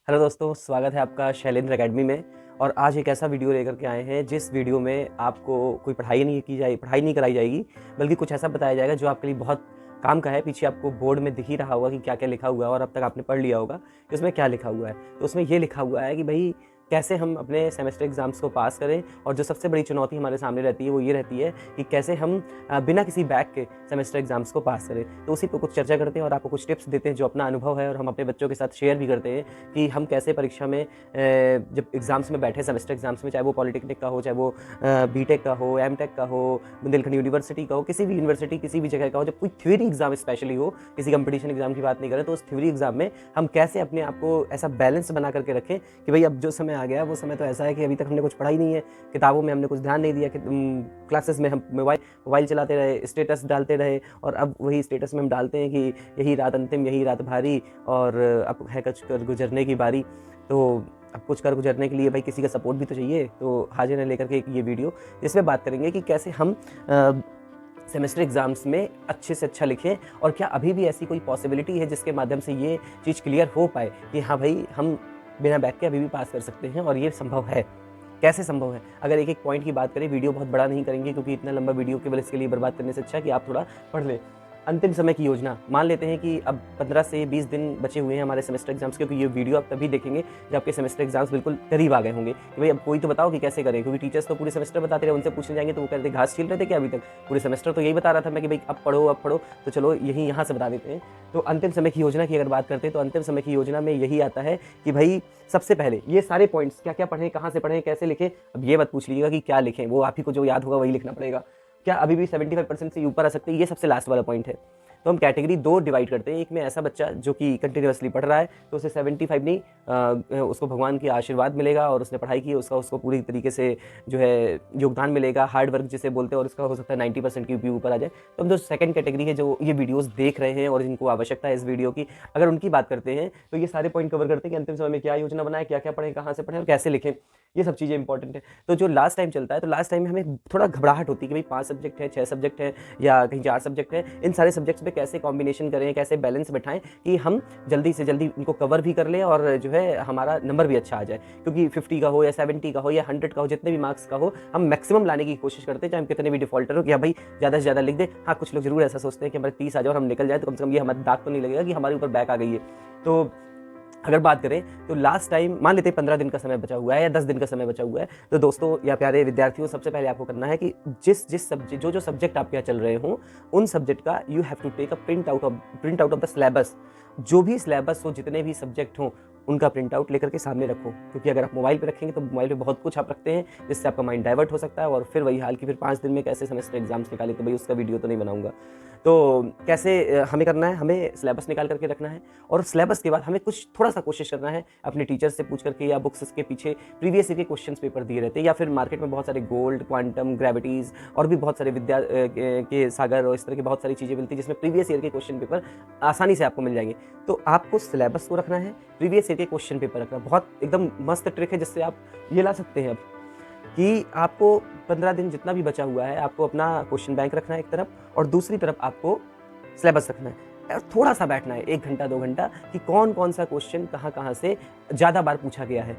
Hello दोस्तों, स्वागत है आपका शैलेंद्र एकेडमी में। और आज एक ऐसा वीडियो लेकर के आए हैं जिस वीडियो में आपको कोई पढ़ाई नहीं कराई जाएगी, बल्कि कुछ ऐसा बताया जाएगा जो आपके लिए बहुत काम का है। पीछे आपको बोर्ड में दिख ही रहा होगा कि क्या क्या लिखा हुआ है और अब तक आपने पढ़ लिया होगा कि उसमें क्या लिखा हुआ है। तो उसमें ये लिखा हुआ है कि भाई कैसे हम अपने सेमेस्टर एग्ज़ाम्स को पास करें, और जो सबसे बड़ी चुनौती हमारे सामने रहती है वो ये रहती है कि कैसे हम बिना किसी बैक के सेमेस्टर एग्ज़ाम्स को पास करें। तो उसी पर कुछ चर्चा करते हैं और आपको कुछ टिप्स देते हैं जो अपना अनुभव है, और हम अपने बच्चों के साथ शेयर भी करते हैं कि हम कैसे परीक्षा में जब एग्ज़ाम्स में बैठे, सेमेस्टर एग्ज़ाम्स में, चाहे वो पॉलिटेक्निक का हो, चाहे वो बीटेक का हो, एमटेक का हो, बुंदेलखंड यूनिवर्सिटी का हो, किसी भी यूनिवर्सिटी किसी भी जगह का हो, जब कोई थ्योरी एग्ज़ाम स्पेशली हो, किसी कंपटीशन एग्ज़ाम की बात नहीं करें, तो उस थ्योरी एग्ज़ाम में हम कैसे अपने आप को ऐसा बैलेंस बना करके रखें कि भाई अब जो समय आ गया वो समय तो ऐसा है कि अभी तक हमने कुछ पढ़ा ही नहीं है, किताबों में हमने कुछ ध्यान नहीं दिया कि क्लासेस में हम मोबाइल चलाते रहे, स्टेटस डालते रहे, और अब वही स्टेटस में हम डालते हैं कि यही रात अंतिम, यही रात भारी, और अब है कुछ कर गुजरने की बारी। तो अब कुछ कर गुजरने के लिए भाई किसी का सपोर्ट भी तो चाहिए। तो हाजिर है लेकर के एक ये वीडियो, जिसमें बात करेंगे कि कैसे हम सेमेस्टर एग्ज़ाम्स में अच्छे से अच्छा लिखें, और क्या अभी भी ऐसी कोई पॉसिबिलिटी है जिसके माध्यम से ये चीज़ क्लियर हो पाए कि हाँ भाई, हम बिना बैक के अभी भी पास कर सकते हैं, और ये संभव है। कैसे संभव है? अगर एक-एक पॉइंट की बात करें, वीडियो बहुत बड़ा नहीं करेंगे क्योंकि इतना लंबा वीडियो केवल इसके लिए बर्बाद करने से अच्छा है कि आप थोड़ा पढ़ लें। अंतिम समय की योजना, मान लेते हैं कि अब 15 से 20 दिन बचे हुए हैं हमारे सेमेस्टर एग्ज़ाम्स के, क्योंकि ये वीडियो आप तभी देखेंगे जब आपके सेमेस्टर एग्ज़ाम्स बिल्कुल करीब आ गए होंगे कि भाई अब कोई तो बताओ कि कैसे करें, क्योंकि टीचर्स तो पूरे सेमेस्टर बताते रहे, उनसे पूछने जाएंगे तो वो कहते घास छील रहे थे क्या अभी तक? पूरे सेमेस्टर तो यही बता रहा था मैं कि भाई अब पढ़ो, अब पढ़ो। तो चलो यही यहाँ से बता देते हैं। तो अंतिम समय की योजना की अगर बात करते हैं, तो अंतिम समय की योजना में यही आता है कि भाई सबसे पहले ये सारे पॉइंट्स क्या-क्या पढ़ें, कहाँ से पढ़ें, कैसे लिखें। अब ये मत पूछ लीजिएगा कि क्या लिखें, वो आप ही को जो याद होगा वही लिखना पड़ेगा। क्या अभी भी 75% से ऊपर आ सकते हैं, ये सबसे लास्ट वाला पॉइंट है। तो हम कैटेगरी 2 डिवाइड करते हैं। एक में ऐसा बच्चा जो कि कंटिन्यूअसली पढ़ रहा है, तो उसे 75 नहीं, उसको भगवान की आशीर्वाद मिलेगा और उसने पढ़ाई की, उसको पूरी तरीके से जो है योगदान मिलेगा, हार्ड वर्क जिसे बोलते हैं, और इसका हो सकता है 90% की भी ऊपर आ जाए। तो हम जो सेकंड कैटेगरी है, जो ये वीडियोस देख रहे हैं और जिनको आवश्यकता है इस वीडियो की, अगर उनकी बात करते हैं, तो ये सारे पॉइंट कवर करते हैं कि अंतिम समय में क्या योजना बनाएं, क्या क्या पढ़ें, कहाँ से पढ़ें और कैसे लिखें। ये सब चीज़ें इंपॉर्टेंट है। तो जो लास्ट टाइम चलता है, तो लास्ट टाइम में हमें थोड़ा घबराहट होती है कि भाई 5 सब्जेक्ट है, 6 सब्जेक्ट है, या कहीं 4 सब्जेक्ट है, इन सारे सब्जेक्ट्स में कैसे कॉम्बिनेशन करें, कैसे बैलेंस बैठाएं कि हम जल्दी से जल्दी इनको कवर भी कर लें और जो है हमारा नंबर भी अच्छा आ जाए। क्योंकि 50 का हो या 70 का हो या 100 का हो, जितने भी मार्क्स का हो, हम मैक्सिमम लाने की कोशिश करते हैं, चाहे हम कितने भी डिफॉल्टर हो कि हाँ भाई ज़्यादा से ज़्यादा लिख दें। हाँ, कुछ लोग जरूर ऐसा सोचते हैं कि हमारे 30 आ जाए और हम निकल जाए, तो कम से कम ये हमारे दाग तो नहीं लगेगा कि हमारे ऊपर बैक आ गई है। तो अगर बात करें तो लास्ट टाइम मान लेते हैं 15 दिन का समय बचा हुआ है या 10 दिन का समय बचा हुआ है, तो दोस्तों या प्यारे विद्यार्थियों, सबसे पहले आपको करना है कि जिस सब्जेक्ट जो सब्जेक्ट आपके यहाँ चल रहे हों, उन सब्जेक्ट का you have to take a print out of the syllabus. जो भी सिलेबस हो, जितने भी सब्जेक्ट हों, उनका प्रिंट आउट लेकर के सामने रखो। क्योंकि अगर आप मोबाइल पे रखेंगे तो मोबाइल पे बहुत कुछ आप रखते हैं, जिससे आपका माइंड डाइवर्ट हो सकता है, और फिर वही हाल कि फिर 5 दिन में कैसे सेमेस्टर एग्जाम्स निकाले, तो भाई उसका वीडियो तो नहीं बनाऊंगा। तो कैसे हमें करना है, हमें सिलेबस निकाल करके रखना है, और सिलेबस के बाद हमें कुछ थोड़ा सा कोशिश करना है अपने टीचर से पूछ करके, या बुक्स के पीछे प्रीवियस ईयर के क्वेश्चन पेपर दिए रहते हैं, या फिर मार्केट में बहुत सारे गोल्ड, क्वांटम, ग्रेविटीज़ और भी बहुत सारे विद्या के सागर और इस तरह की बहुत सारी चीज़ें मिलती हैं जिसमें प्रीवियस ईयर के क्वेश्चन पेपर आसानी से आपको मिल जाएंगे। तो आपको सिलेबस को रखना है, प्रीवियस ईयर के क्वेश्चन पेपर रखना। बहुत एकदम मस्त ट्रिक है जिससे आप ये ला सकते हैं अब कि आपको 15 दिन जितना भी बचा हुआ है, आपको अपना क्वेश्चन बैंक रखना है एक तरफ, और दूसरी तरफ आपको सिलेबस रखना है। और थोड़ा सा बैठना है 1 घंटा 2 घंटा कि कौन कौन सा क्वेश्चन कहाँ कहाँ से ज़्यादा बार पूछा गया है।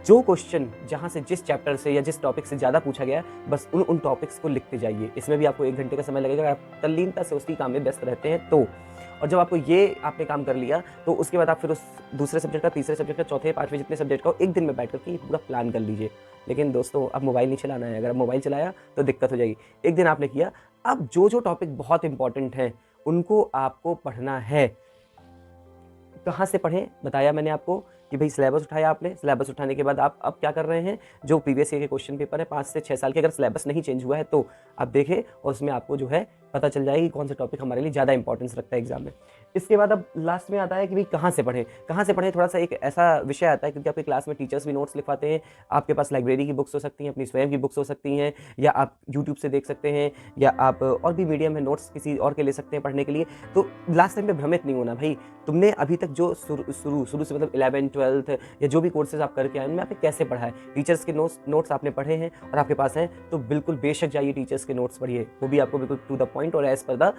जो क्वेश्चन जहाँ से, जिस चैप्टर से या जिस टॉपिक से ज़्यादा पूछा गया है, बस उन टॉपिक्स को लिखते जाइए। इसमें भी आपको 1 घंटे का समय लगेगा अगर आप तल्लीनता से उसी काम में व्यस्त रहते हैं तो। और जब आपको ये आपने काम कर लिया, तो उसके बाद आप फिर उस दूसरे सब्जेक्ट का, तीसरे सब्जेक्ट का, चौथे, पाँचवें जितने सब्जेक्ट का हो, एक दिन में बैठ करके पूरा प्लान कर लीजिए। लेकिन दोस्तों, अब मोबाइल नहीं चलाना है। अगर आप मोबाइल चलाया तो दिक्कत हो जाएगी। एक दिन आपने किया, अब जो टॉपिक बहुत इंपॉर्टेंट हैं उनको आपको पढ़ना है। कहाँ से पढ़ें, बताया मैंने आपको कि भाई सिलेबस उठाया आपने, सिलेबस उठाने के बाद आप अब क्या कर रहे हैं, जो प्रीवियस ईयर के क्वेश्चन पेपर है 5 से 6 साल के, अगर सिलेबस नहीं चेंज हुआ है तो आप देखें, और उसमें आपको जो है पता चल जाएगी कौन सा टॉपिक हमारे लिए ज़्यादा इंपॉर्टेंस रखता है एग्जाम में। इसके बाद अब लास्ट में आता है कि भाई कहाँ से पढ़ें, कहाँ से पढ़ें। थोड़ा सा एक ऐसा विषय आता है क्योंकि आपकी क्लास में टीचर्स भी नोट्स लिखवाते हैं, आपके पास लाइब्रेरी की बुक्स हो सकती हैं, अपनी स्वयं की बुक्स हो सकती हैं, या आप यूट्यूब से देख सकते हैं, या आप और भी मीडियम है नोट्स किसी और के ले सकते हैं पढ़ने के लिए। तो लास्ट टाइम पे भ्रमित नहीं होना भाई, तुमने अभी तक जो शुरू से मतलब 11th 12th या जो भी कोर्सेज आप करके आए, उनमें आपने कैसे पढ़ा है, टीचर्स के नोट्स आपने पढ़े हैं और आपके पास हैं, तो बिल्कुल बेशक जाइए टीचर्स के नोट्स पढ़िए, वो भी आपको बिल्कुल टू द पॉइंट और एज पर द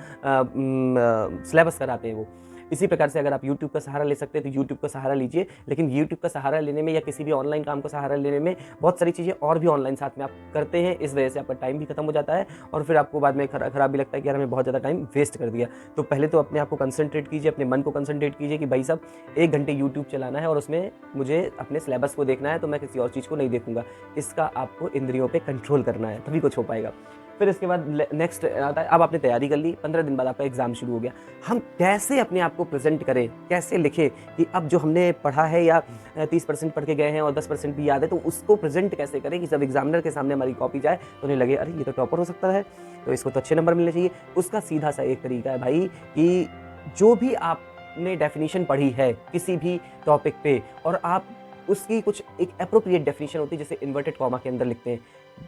सिलेबस कराते हैं वो। इसी प्रकार से अगर आप यूट्यूब का सहारा ले सकते हैं तो यूट्यूब का सहारा लीजिए, लेकिन यूट्यूब का सहारा लेने में या किसी भी ऑनलाइन काम का सहारा लेने में बहुत सारी चीज़ें और भी ऑनलाइन साथ में आप करते हैं, इस वजह से आपका टाइम भी खत्म हो जाता है और फिर आपको बाद में खराब भी लगता है कि यार हमें बहुत ज़्यादा टाइम वेस्ट कर दिया। तो पहले तो अपने आप को कंसंट्रेट कीजिए, अपने मन को कंसंट्रेट कीजिए कि भाई साहब 1 घंटे यूट्यूब चलाना है और उसमें मुझे अपने सिलेबस को देखना है, तो मैं किसी और चीज़ को नहीं देखूंगा। इसका आपको इंद्रियों पे कंट्रोल करना है, तभी कुछ हो पाएगा। फिर इसके बाद नेक्स्ट आता है, अब आपने तैयारी कर ली, 15 दिन बाद आपका एग्जाम शुरू हो गया। हम कैसे अपने आप को प्रेजेंट करें, कैसे लिखें कि अब जो हमने पढ़ा है या 30% पढ़ के गए हैं और 10% भी याद है, तो उसको प्रेजेंट कैसे करें कि जब एग्जामिनर के सामने हमारी कॉपी जाए तो उन्हें लगे अरे ये तो टॉपर हो सकता है, तो इसको तो अच्छे नंबर मिलने चाहिए। उसका सीधा सा एक तरीका है भाई कि जो भी आपने डेफिनेशन पढ़ी है किसी भी टॉपिक पे और आप उसकी कुछ एक एप्रोप्रिएट डेफिनेशन होती है, जैसे इन्वर्टेड कॉमा के अंदर लिखते हैं,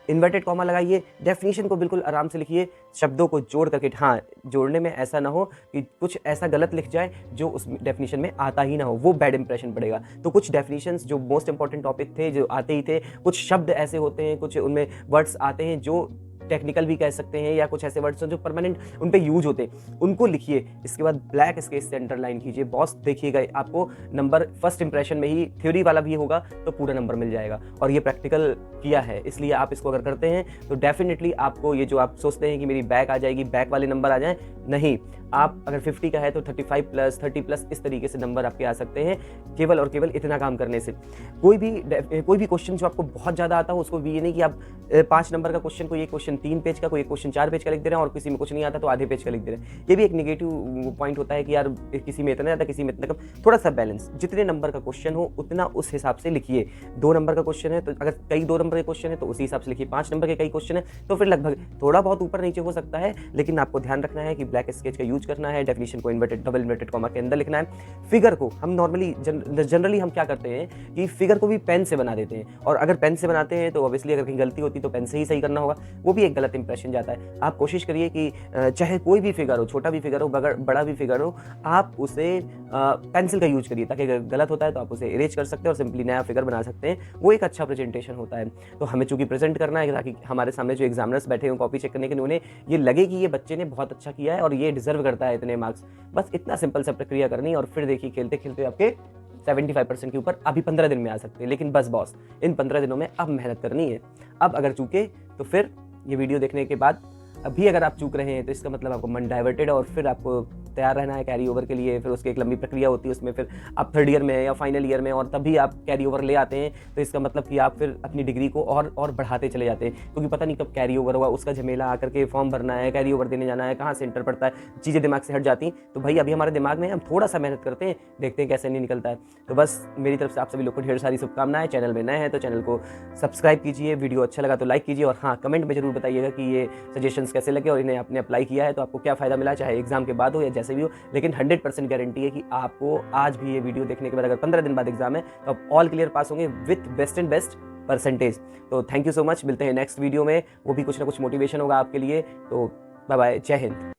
इन्वर्टेड कॉमा लगाइए, डेफिनेशन को बिल्कुल आराम से लिखिए, शब्दों को जोड़ करके। हाँ, जोड़ने में ऐसा ना हो कि कुछ ऐसा गलत लिख जाए जो उस डेफिनेशन में आता ही ना हो, वो बैड इंप्रेशन पड़ेगा। तो कुछ डेफिनेशंस जो मोस्ट इंपॉर्टेंट टॉपिक थे, जो आते ही थे, कुछ शब्द ऐसे होते हैं, कुछ उनमें वर्ड्स आते हैं जो टेक्निकल भी कह सकते हैं, या कुछ ऐसे वर्ड्स हैं जो परमानेंट उन पे यूज होते हैं, उनको लिखिए। इसके बाद ब्लैक स्केच से अंडरलाइन कीजिए। बॉस देखिएगा आपको नंबर फर्स्ट इंप्रेशन में ही, थ्योरी वाला भी होगा तो पूरा नंबर मिल जाएगा, और ये प्रैक्टिकल किया है, इसलिए आप इसको अगर करते हैं तो डेफिनेटली आपको ये जो आप सोचते हैं कि मेरी बैक आ जाएगी, बैक वाले नंबर आ जाए, नहीं, आप अगर 50 का है तो 35 प्लस 30 प्लस इस तरीके से नंबर आपके आ सकते हैं, केवल और केवल इतना काम करने से। कोई भी क्वेश्चन जो आपको बहुत ज़्यादा आता हो उसको भी ये नहीं कि आप 5 नंबर का क्वेश्चन को, ये क्वेश्चन 3 पेज का, कोई क्वेश्चन 4 पेज का लिख दे रहे हैं और किसी में कुछ नहीं आता तो आधे पेज का लिख दे रहे हैं। ये भी एक नेगेटिव पॉइंट होता है कि यार किसी में इतना आता, किसी में इतना कम। थोड़ा सा बैलेंस, जितने नंबर का क्वेश्चन हो उतना उस हिसाब से लिखिए। 2 नंबर का क्वेश्चन है तो अगर कई 2 नंबर के क्वेश्चन है तो उसी हिसाब से लिखिए। 5 नंबर के कई क्वेश्चन है तो फिर लगभग थोड़ा बहुत ऊपर नीचे हो सकता है, लेकिन आपको ध्यान रखना है कि ब्लैक स्केच का यूज करना है, डेफिनेशन को डबल इन्वर्टेड कॉमा के अंदर लिखना है। फिगर को हम नॉर्मली जनरली हम क्या करते हैं कि फिगर को भी पेन से बना देते हैं, और अगर पेन से बनाते हैं तो ऑब्वियसली अगर कहीं गलती होती तो पेन से ही सही करना होगा, वो भी एक गलत इंप्रेशन जाता है। आप कोशिश करिए कि चाहे कोई भी फिगर हो, छोटा भी फिगर हो, बड़ा भी फिगर हो, आप उसे पेंसिल का यूज करिए, ताकि अगर गलत होता है तो आप उसे इरेज कर सकते हैं और सिंपली नया फिगर बना सकते हैं। वो एक अच्छा प्रेजेंटेशन होता है। तो हमें चूंकि प्रेजेंट करना है ताकि हमारे सामने जो एग्जामिनर्स बैठे हैं कॉपी चेक करने के लिए, उन्हें ये लगे कि ये बच्चे ने बहुत अच्छा किया है और ये डिजर्व करता है इतने मार्क्स। बस इतना सिंपल सा प्रक्रिया करनी, और फिर देखिए खेलते खेलते आपके 75% के ऊपर अभी 15 दिन में आ सकते हैं। लेकिन बस बॉस, इन 15 दिनों में अब मेहनत करनी है। अब अगर चूके तो फिर ये वीडियो देखने के बाद अभी अगर आप चूक रहे हैं तो इसका मतलब आपको मन डाइवर्टेड है और फिर आपको तैयार रहना है कैरी ओवर के लिए। फिर उसकी एक लंबी प्रक्रिया होती है, उसमें फिर आप 3rd ईयर में या फाइनल ईयर में और तभी आप कैरी ओवर ले आते हैं, तो इसका मतलब कि आप फिर अपनी डिग्री को और बढ़ाते चले जाते हैं, क्योंकि पता नहीं कब कैरी ओवर होगा, उसका झमेला आकर के फॉर्म भरना है, कैरी ओवर देने जाना है, कहाँ सेंटर पड़ता है, चीज़ें दिमाग से हट जाती। तो भाई अभी हमारे दिमाग में हम थोड़ा सा मेहनत करते हैं, देखते हैं कैसे नहीं निकलता है। तो बस मेरी तरफ से आप सभी लोग को ढेर सारी शुभकामनाएं। चैनल में नए हैं तो चैनल को सब्सक्राइब कीजिए, वीडियो अच्छा लगा तो लाइक कीजिए, और हाँ, कमेंट में जरूर बताइएगा कि ये सजेशंस कैसे लगे और इन्हें आपने अप्लाई किया है तो आपको क्या फ़ायदा मिला, चाहे एग्जाम के बाद हो या जैसे भी हो। लेकिन 100% गारंटी है कि आपको आज भी ये वीडियो देखने के बाद अगर 15 दिन बाद एग्जाम है तो आप ऑल क्लियर पास होंगे with best and best percentage. तो थैंक यू सो मच, मिलते हैं नेक्स्ट वीडियो में, वो भी कुछ ना कुछ मोटिवेशन होगा आपके लिए। तो बाय बाय, जय हिंद।